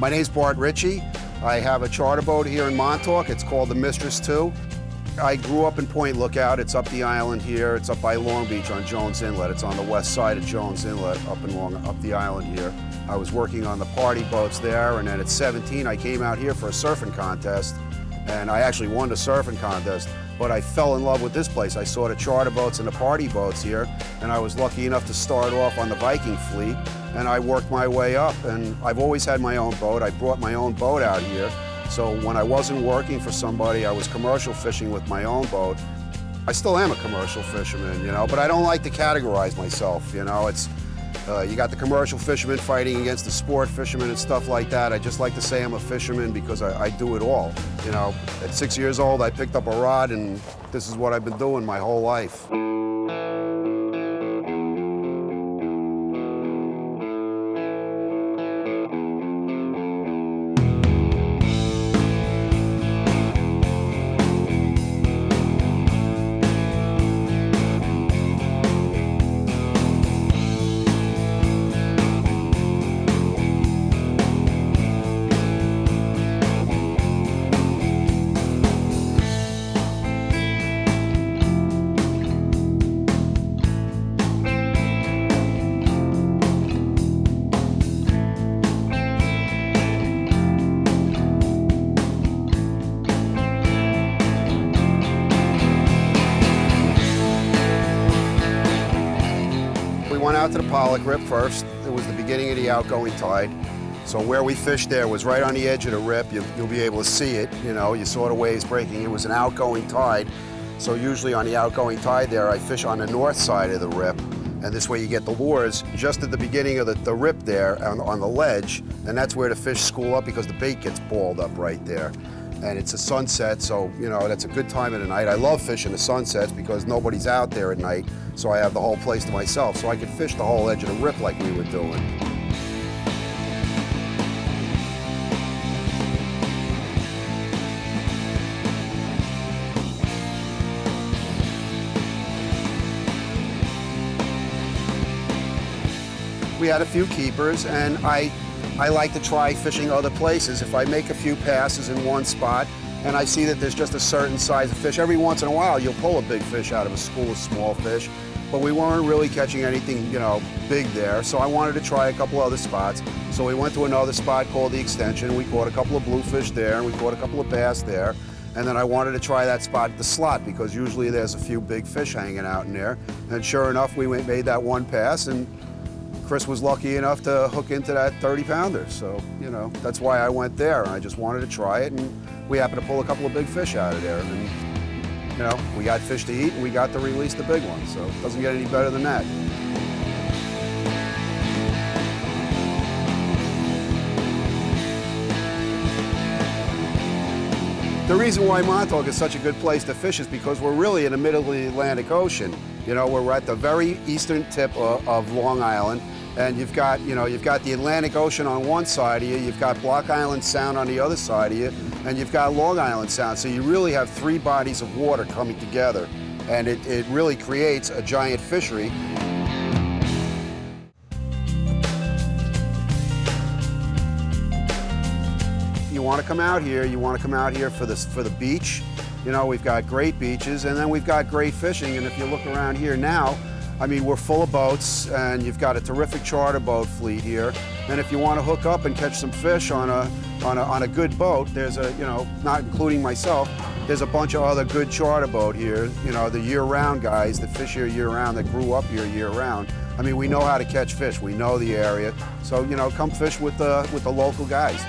My name's Bart Ritchie. I have a charter boat here in Montauk. It's called the Mistress 2. I grew up in Point Lookout. It's up the island here. It's up by Long Beach on Jones Inlet. It's on the west side of Jones Inlet, up the island here. I was working on the party boats there, and then at 17 I came out here for a surfing contest, and I actually won the surfing contest, but I fell in love with this place. I saw the charter boats and the party boats here, and I was lucky enough to start off on the Viking fleet, and I worked my way up, and I've always had my own boat. I brought my own boat out here, so when I wasn't working for somebody, I was commercial fishing with my own boat. I still am a commercial fisherman, you know, but I don't like to categorize myself, you know. It's you got the commercial fishermen fighting against the sport fishermen and stuff like that. I just like to say I'm a fisherman because I do it all. You know, at 6 years old, I picked up a rod, and this is what I've been doing my whole life. We went out to the Pollock Rip first. It was the beginning of the outgoing tide. So where we fished there was right on the edge of the rip. You'll be able to see it, you know, you saw the waves breaking. It was an outgoing tide. So usually on the outgoing tide there, I fish on the north side of the rip. And this way you get the lures just at the beginning of the rip there on the ledge. And that's where the fish school up because the bait gets balled up right there. And it's a sunset, so, you know, that's a good time of the night. I love fishing the sunsets because nobody's out there at night, so I have the whole place to myself, so I could fish the whole edge of the rip like we were doing. We had a few keepers, and I like to try fishing other places. If I make a few passes in one spot and I see that there's just a certain size of fish, every once in a while you'll pull a big fish out of a school of small fish, but we weren't really catching anything, you know, big there, so I wanted to try a couple other spots. So we went to another spot called the Extension. We caught a couple of bluefish there, and we caught a couple of bass there, and then I wanted to try that spot at the Slot because usually there's a few big fish hanging out in there, and sure enough we made that one pass, and Chris was lucky enough to hook into that 30-pounder, so, you know, that's why I went there. I just wanted to try it, and we happened to pull a couple of big fish out of there. And, you know, we got fish to eat, and we got to release the big one, so it doesn't get any better than that. The reason why Montauk is such a good place to fish is because we're really in the middle of the Atlantic Ocean. You know, we're at the very eastern tip of Long Island, and you've got the Atlantic Ocean on one side of you, you've got Block Island Sound on the other side of you, and you've got Long Island Sound. So you really have three bodies of water coming together, and it really creates a giant fishery. You want to come out here, for the beach. You know, we've got great beaches, and then we've got great fishing, and if you look around here now, I mean, we're full of boats, and you've got a terrific charter boat fleet here, and if you want to hook up and catch some fish on a good boat, there's a, you know, not including myself, there's a bunch of other good charter boat here, you know, the year-round guys that fish here year-round, that grew up here year-round. I mean, we know how to catch fish, we know the area, so, you know, come fish with the local guys.